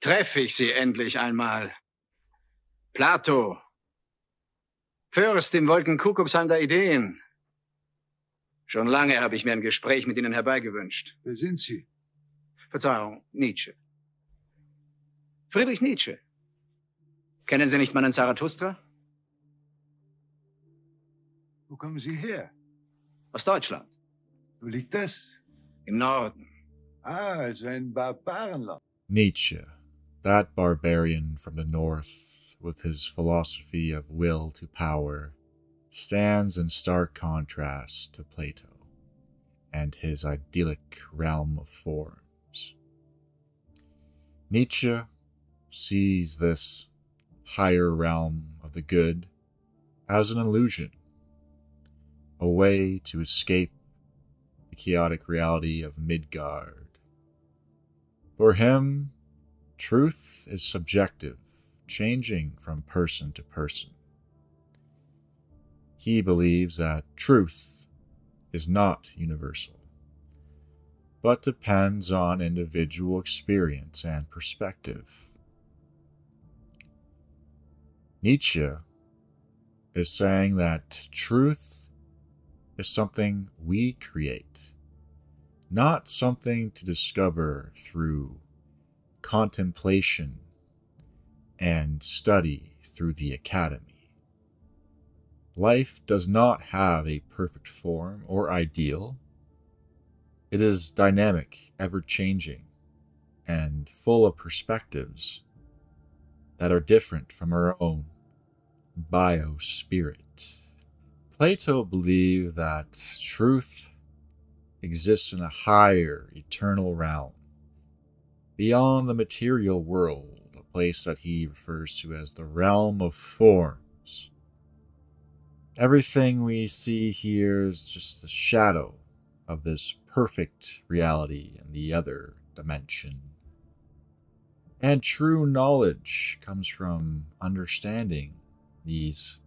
Treffe ich sie endlich einmal. Plato. Fürst im Wolkenkuckucksheim der Ideen. Schon lange habe ich mir ein Gespräch mit Ihnen herbeigewünscht. Wer sind Sie? Verzeihung, Nietzsche. Friedrich Nietzsche. Kennen Sie nicht meinen Zarathustra? Wo kommen Sie her? Aus Deutschland. Wo liegt das? Im Norden. Ah, also ein Barbarenland. Nietzsche, that barbarian from the north, with his philosophy of will to power, stands in stark contrast to Plato and his idyllic realm of forms. Nietzsche sees this higher realm of the good as an illusion, a way to escape the chaotic reality of Midgard. For him, truth is subjective, changing from person to person. He believes that truth is not universal, but depends on individual experience and perspective. Nietzsche is saying that truth is something we create, not something to discover through contemplation and study through the academy. Life does not have a perfect form or ideal. It is dynamic, ever-changing, and full of perspectives that are different from our own bio-spirit. Plato believed that truth exists in a higher, eternal realm, beyond the material world, a place that he refers to as the realm of forms. Everything we see here is just a shadow of this perfect reality in the other dimension. And true knowledge comes from understanding these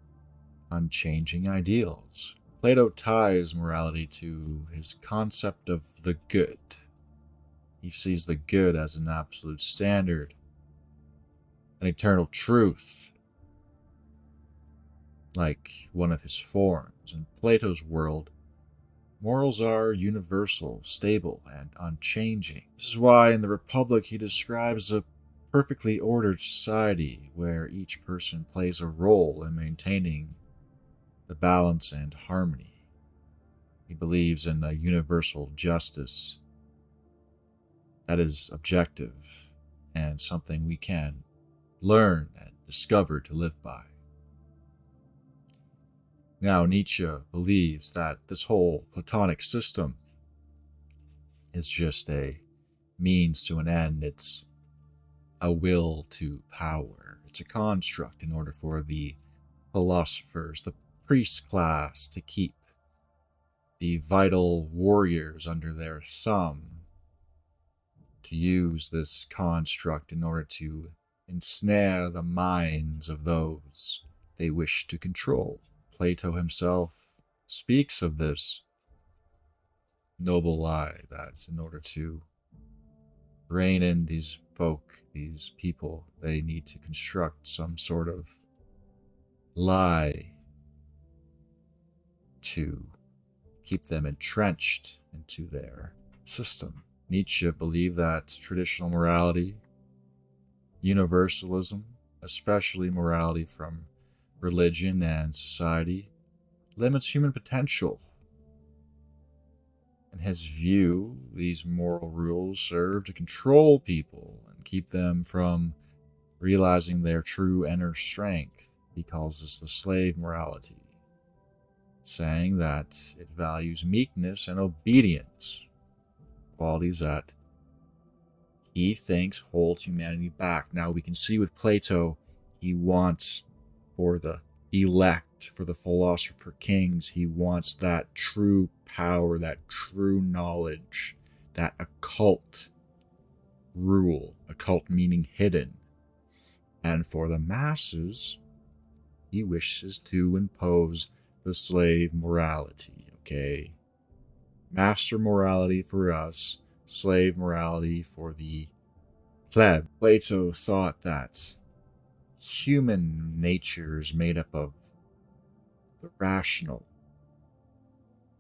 unchanging ideals. Plato ties morality to his concept of the good. He sees the good as an absolute standard, an eternal truth, like one of his forms. In Plato's world, morals are universal, stable, and unchanging. This is why in the Republic he describes a perfectly ordered society where each person plays a role in maintaining the balance and harmony. He believes in a universal justice that is objective and something we can learn and discover to live by. Now, Nietzsche believes that this whole Platonic system is just a means to an end. It's a will to power. It's a construct in order for the philosophers, the priest class, to keep the vital warriors under their thumb, to use this construct in order to ensnare the minds of those they wish to control. Plato himself speaks of this noble lie, that in order to rein in these folk, these people, they need to construct some sort of lie to keep them entrenched into their system. Nietzsche believed that traditional morality, universalism, especially morality from religion and society, limits human potential. In his view, these moral rules serve to control people and keep them from realizing their true inner strength. He calls this the slave morality, saying that it values meekness and obedience, qualities that he thinks hold humanity back. Now we can see with Plato, he wants for the elect, for the philosopher kings, he wants that true power, that true knowledge, that occult rule, occult meaning hidden. And for the masses, he wishes to impose the slave morality, okay? Master morality for us, slave morality for the pleb. Plato thought that human nature is made up of the rational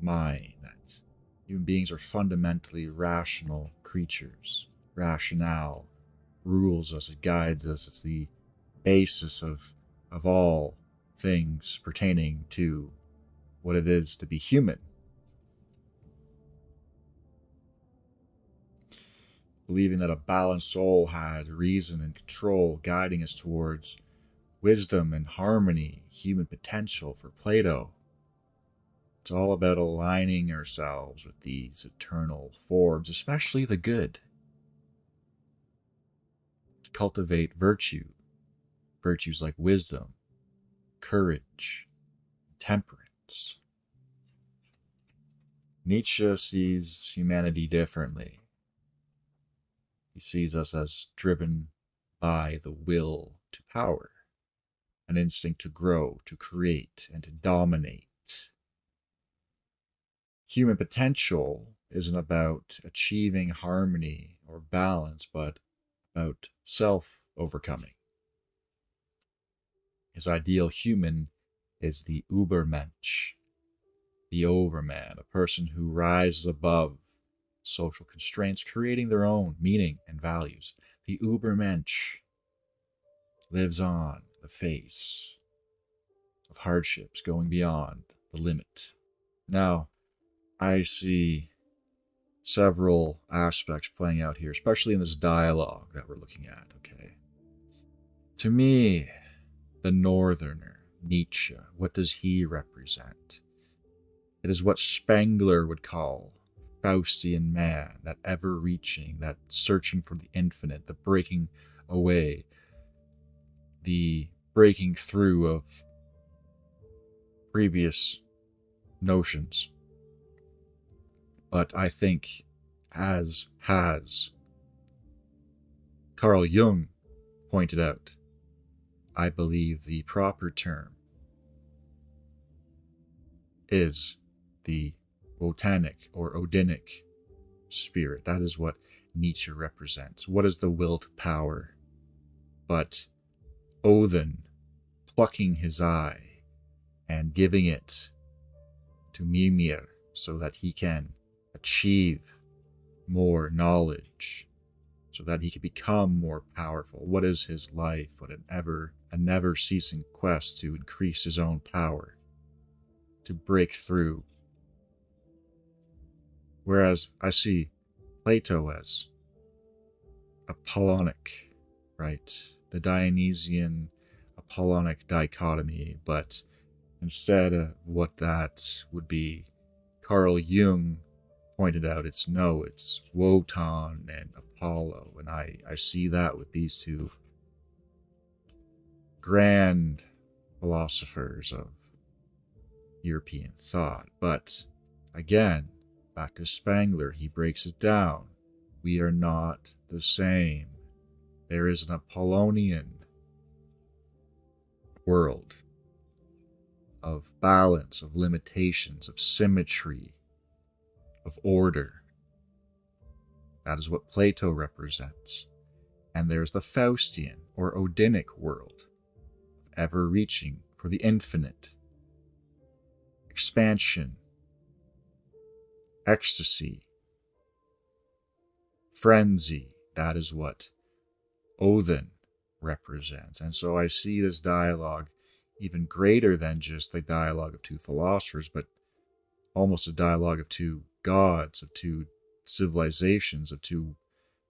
mind, that human beings are fundamentally rational creatures. Rationale rules us, it guides us, it's the basis of all things pertaining to what it is to be human. Believing that a balanced soul had reason and control guiding us towards wisdom and harmony, human potential for Plato. It's all about aligning ourselves with these eternal forms, especially the good. To cultivate virtue, virtues like wisdom, courage, temperance. Nietzsche sees humanity differently. He sees us as driven by the will to power, an instinct to grow, to create, and to dominate. Human potential isn't about achieving harmony or balance, but about self-overcoming. His ideal human is the Übermensch, the overman, a person who rises above social constraints, creating their own meaning and values. The Übermensch lives on the face of hardships, going beyond the limit. Now, I see several aspects playing out here, especially in this dialogue that we're looking at, okay? To me, the northerner, Nietzsche, what does he represent? It is what Spengler would call Faustian man, that ever-reaching, that searching for the infinite, the breaking away, the breaking through of previous notions. But I think, as has Carl Jung pointed out, I believe the proper term is the Botanic or Odinic spirit. That is what Nietzsche represents. What is the will to power? But Odin plucking his eye and giving it to Mimir so that he can achieve more knowledge, so that he can become more powerful. What is his life? What a never-ceasing quest to increase his own power, to break through. Whereas I see Plato as Apollonic, right? The Dionysian Apollonic dichotomy, but instead of what that would be, Carl Jung pointed out, it's Wotan and Apollo, and I see that with these two grand philosophers of European thought. But again, back to Spengler, he breaks it down. We are not the same. There is an Apollonian world of balance, of limitations, of symmetry, of order. That is what Plato represents. And there's the Faustian or Odinic world, of ever-reaching for the infinite, expansion, ecstasy, frenzy. That is what Odin represents. And so I see this dialogue even greater than just the dialogue of two philosophers, but almost a dialogue of two gods, of two civilizations, of two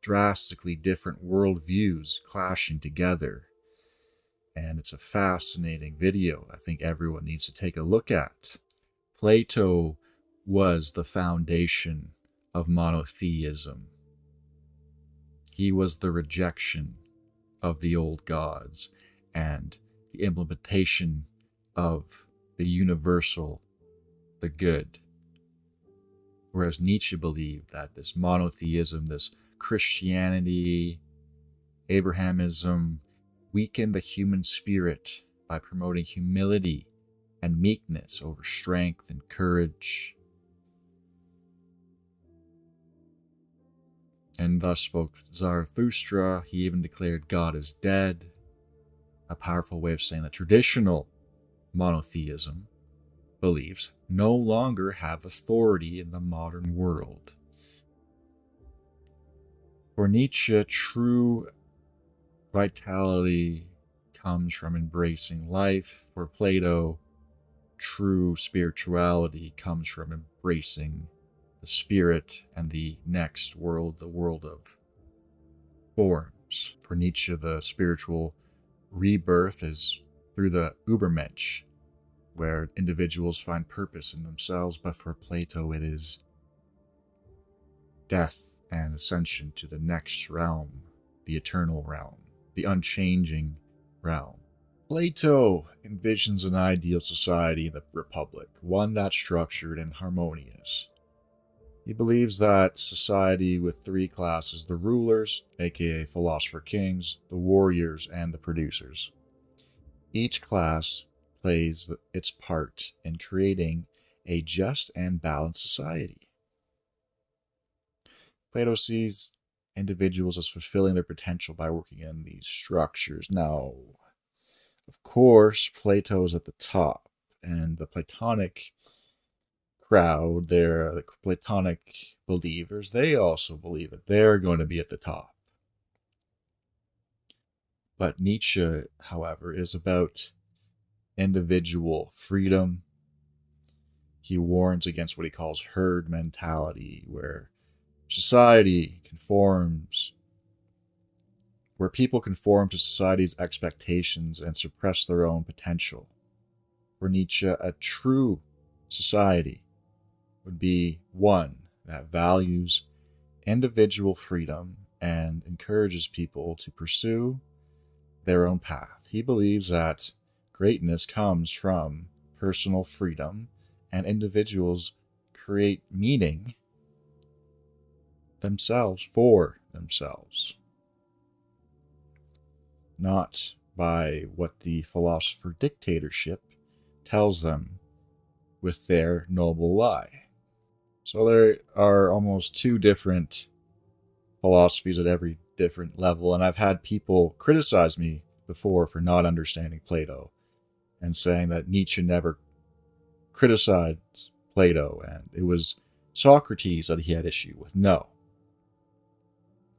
drastically different worldviews clashing together. And it's a fascinating video I think everyone needs to take a look at. Plato was the foundation of monotheism. He was the rejection of the old gods and the implementation of the universal, the good. Whereas Nietzsche believed that this monotheism, this Christianity, Abrahamism, weakened the human spirit by promoting humility and meekness over strength and courage. And thus spoke Zarathustra. He even declared God is dead, a powerful way of saying that traditional monotheism beliefs no longer have authority in the modern world. For Nietzsche, true vitality comes from embracing life. For Plato, true spirituality comes from embracing the spirit and the next world, the world of forms. For Nietzsche, the spiritual rebirth is through the Übermensch, where individuals find purpose in themselves, but for Plato it is death and ascension to the next realm, the eternal realm, the unchanging realm. Plato envisions an ideal society in the Republic, one that's structured and harmonious. He believes that society with three classes: the rulers, aka philosopher kings, the warriors, and the producers. Each class plays its part in creating a just and balanced society. Plato sees individuals as fulfilling their potential by working in these structures. Now, of course, Plato is at the top, and the Platonic crowd, the Platonic believers, they also believe that they're going to be at the top. But Nietzsche, however, is about individual freedom. He warns against what he calls herd mentality, where society conforms, where people conform to society's expectations and suppress their own potential. For Nietzsche, a true society would be one that values individual freedom and encourages people to pursue their own path. He believes that greatness comes from personal freedom, and individuals create meaning themselves for themselves, not by what the philosopher dictatorship tells them with their noble lie. So there are almost two different philosophies at every different level, and I've had people criticize me before for not understanding Plato and saying that Nietzsche never criticized Plato and it was Socrates that he had issue with. No.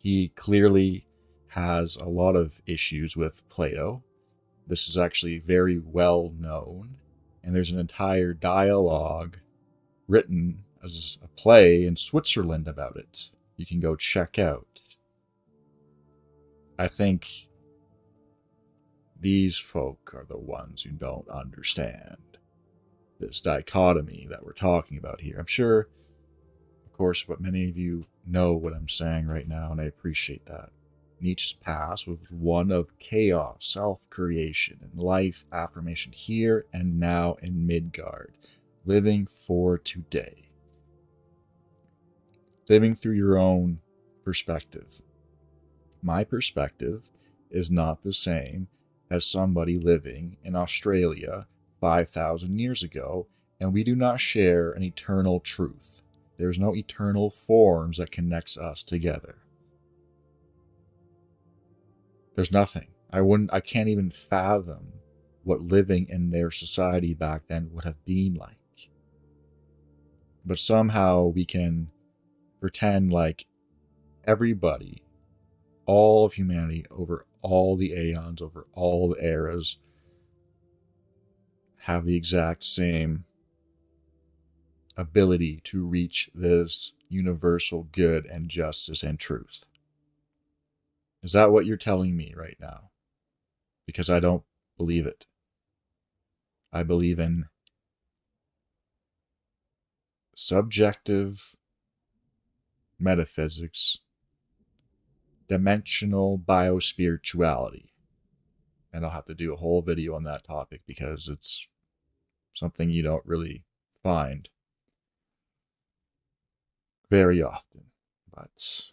He clearly has a lot of issues with Plato. This is actually very well known, and there's an entire dialogue written as a play in Switzerland about it. You can go check out. I think these folk are the ones who don't understand this dichotomy that we're talking about here. I'm sure, of course, what many of you know what I'm saying right now, and I appreciate that. Nietzsche's past was one of chaos, self-creation, and life affirmation here and now in Midgard, living for today. Living through your own perspective. My perspective is not the same as somebody living in Australia 5,000 years ago, and we do not share an eternal truth. There's no eternal forms that connects us together. There's nothing. I can't even fathom what living in their society back then would have been like. But somehow we can pretend like everybody, all of humanity, over all the aeons, over all the eras, have the exact same ability to reach this universal good and justice and truth. Is that what you're telling me right now? Because I don't believe it. I believe in subjective metaphysics, dimensional biospirituality. And I'll have to do a whole video on that topic because it's something you don't really find very often. But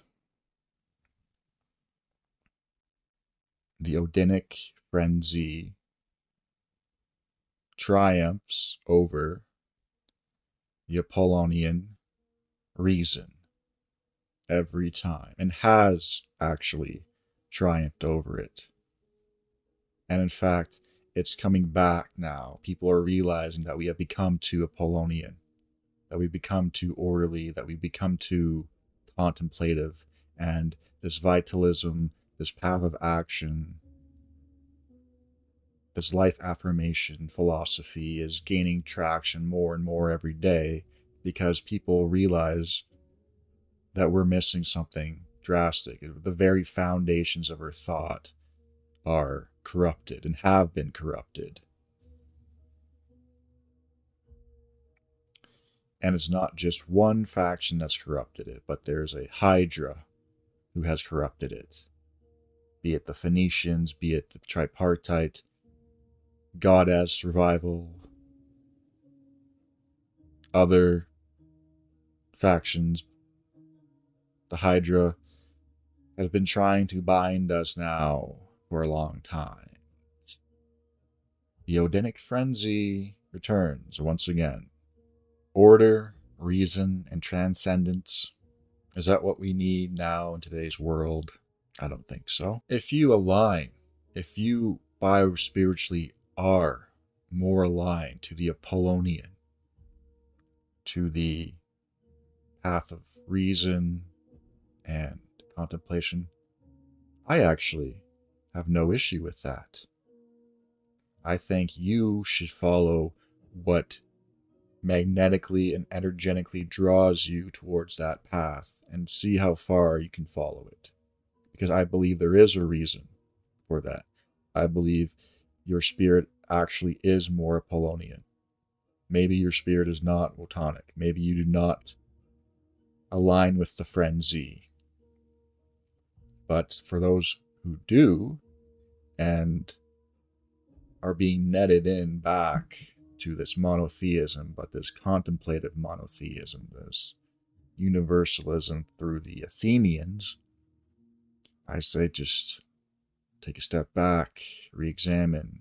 the Odinic frenzy triumphs over the Apollonian reason. every time and has actually triumphed over it. And in fact, it's coming back now. People are realizing that we have become too Apollonian, that we've become too orderly, that we've become too contemplative, and this vitalism, this path of action, this life affirmation philosophy is gaining traction more and more every day because people realize that we're missing something drastic. The very foundations of our thought are corrupted and have been corrupted. And it's not just one faction that's corrupted it, but there's a hydra who has corrupted it. Be it the Phoenicians, be it the tripartite, goddess survival, other factions. The hydra has been trying to bind us now for a long time. The Odinic frenzy returns once again. Order, reason, and transcendence. Is that what we need now in today's world? I don't think so. If you align, if you biospiritually are more aligned to the Apollonian, to the path of reason and contemplation, I actually have no issue with that. I think you should follow what magnetically and energetically draws you towards that path and see how far you can follow it. Because I believe there is a reason for that. I believe your spirit actually is more Apollonian. Maybe your spirit is not Platonic. Maybe you do not align with the frenzy. But for those who do and are being netted in back to this monotheism, but this contemplative monotheism, this universalism through the Athenians, I say just take a step back, re-examine,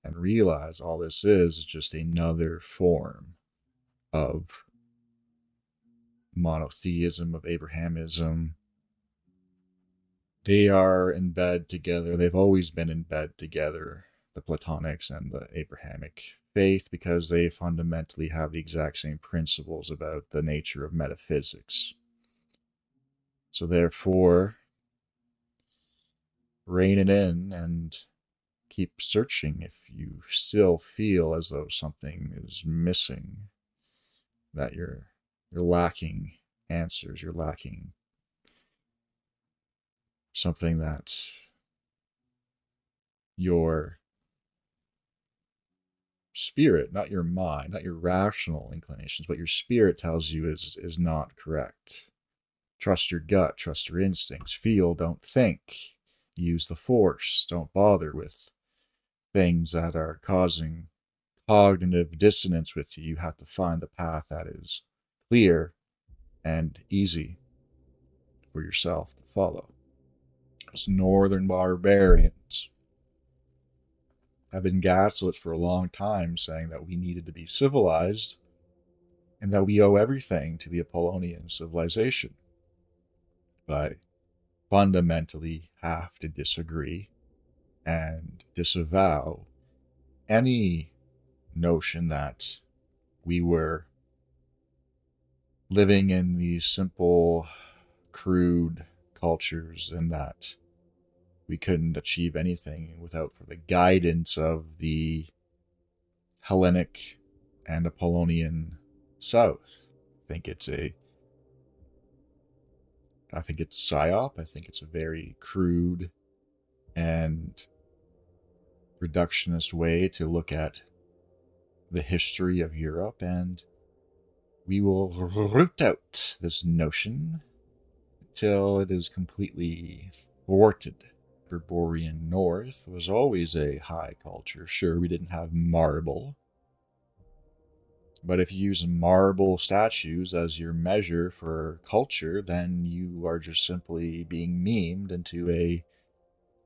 and realize all this is just another form of monotheism, of Abrahamism. They are in bed together. They've always been in bed together, the Platonics and the Abrahamic faith, because they fundamentally have the exact same principles about the nature of metaphysics. So therefore, rein it in and keep searching if you still feel as though something is missing, that you're lacking answers, you're lacking something that your spirit, not your mind, not your rational inclinations, but your spirit tells you is not correct. Trust your gut, trust your instincts, feel, don't think. Use the force, don't bother with things that are causing cognitive dissonance with you. You have to find the path that is clear and easy for yourself to follow. As northern barbarians have been gaslit for a long time, saying that we needed to be civilized and that we owe everything to the Apollonian civilization. But I fundamentally have to disagree and disavow any notion that we were living in these simple, crude cultures and that we couldn't achieve anything without for the guidance of the Hellenic and Apollonian South. I think it's a psyop. I think it's a very crude and reductionist way to look at the history of Europe, and we will root out this notion until it is completely thwarted. The Hyperborean North was always a high culture. Sure, we didn't have marble, but if you use marble statues as your measure for culture, then you are just simply being memed into a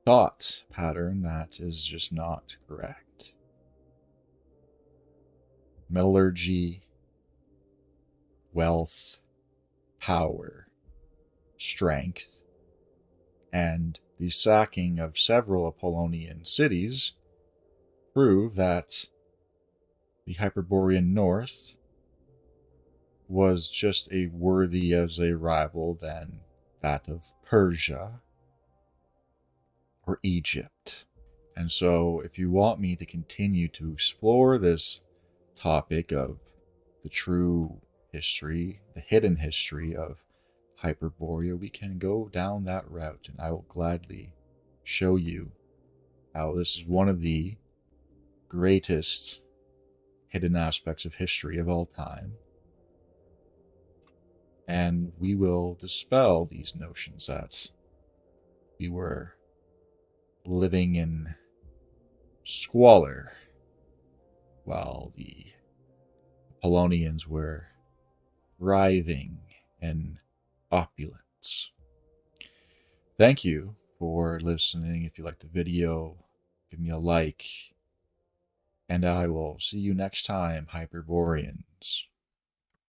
thought pattern that is just not correct. Metallurgy, wealth, power, strength, and the sacking of several Apollonian cities prove that the Hyperborean North was just as worthy as a rival than that of Persia or Egypt. And so, if you want me to continue to explore this topic of the true history, the hidden history of Hyperborea, we can go down that route, and I will gladly show you how this is one of the greatest hidden aspects of history of all time. And we will dispel these notions that we were living in squalor while the Apollonians were thriving in opulence. Thank you for listening. If you liked the video, give me a like. And I will see you next time, Hyperboreans.